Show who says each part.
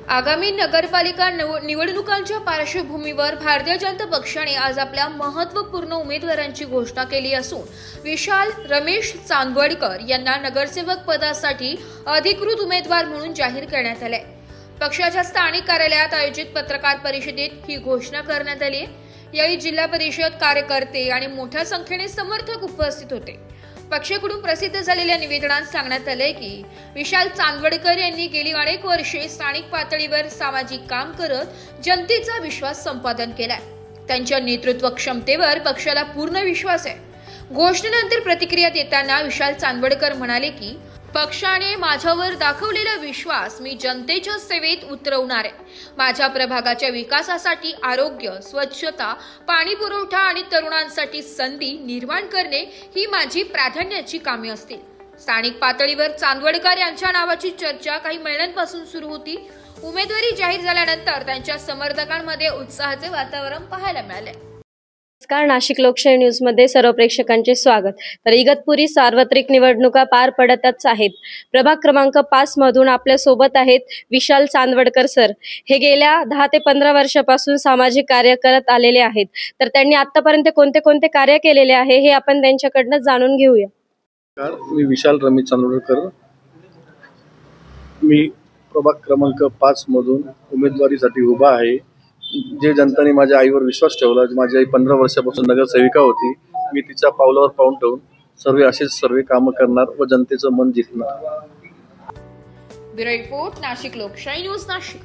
Speaker 1: आगामी नगरपालिका निवडणुकांच्या पार्श्वभूमीवर भारतीय जनता पक्षाने आज आपल्या महत्त्वपूर्ण उमेदवारांची घोषणा केली असून विशाल रमेश चांदवडकर यांना नगरसेवक पदासाठी अधिकृत उमेदवार म्हणून जाहीर करण्यात आले। पक्षाच्या स्थानिक कार्यालयात आयोजित पत्रकार परिषदेत ही घोषणा करण्यात आली। यावेळी जिल्हा परिषद कार्यकर्ते आणि मोठ्या संख्येने समर्थक उपस्थित होते। पक्षाकडून प्रसिद्ध झालेल्या निवेदनात सांगण्यात आले की विशाल चांदवडकर यांनी गेली अनेक वर्षे स्थानिक पातळीवर सामाजिक काम करत जनतेचा विश्वास संपादन केलाय। त्यांच्या नेतृत्व क्षमतेवर पक्षाला पूर्ण विश्वास आहे। घोषणेनंतर प्रतिक्रिया देताना विशाल चांदवडकर म्हणाले की पक्षाने माझ्यावर दाखवलेला विश्वास मी जनतेच्या सेवेत उतरवणार आहे। माझ्या प्रभागाच्या विकासासाठी आरोग्य, स्वच्छता, पाणी पुरवठा आणि तरुणांसाठी संधी निर्माण करणे ही माझी प्राधान्याची कामे असतील। स्थानिक पातळीवर चांदवडकर यांच्या नावाची चर्चा काही महिन्यांपासून सुरू होती। उमेदवारी जाहीर झाल्यानंतर त्यांच्या समर्थकांमध्ये उत्साहाचे वातावरण पाहायला मिळाले।
Speaker 2: नमस्कार, नाशिक लोकशाही न्यूज मध्ये सर्व प्रेक्षकांचे स्वागत। तर इगतपुरी सार्वत्रिक निवडणुका पार पडतच आहेत। प्रभाग क्रमांक 5 मधून आपल्या सोबत आहेत विशाल चांदवडकर सर। हे गेल्या 10 ते 15 वर्षापासून सामाजिक कार्य करत आलेले आहेत। तर त्यांनी आतापर्यंत कोणते कार्य केलेले आहे हे आपण त्यांच्याकडून जाणून घेऊया।
Speaker 3: मी विशाल रमेश चांदवडकर, मी प्रभाग क्रमांक 5 मधून उमेदवारीसाठी उभा आहे। जे जनतेने माझ्या आईवर विश्वास ठेवला, माझी आई 15 वर्षापासून नगरसेविका होती, मी तिच्या पावलावर पाऊल ठेवून सर्व कामं करणार व जनतेचं मन जिंकणार।
Speaker 1: ब्युरो रिपोर्ट, नाशिक लोकशाही न्यूज, नाशिक।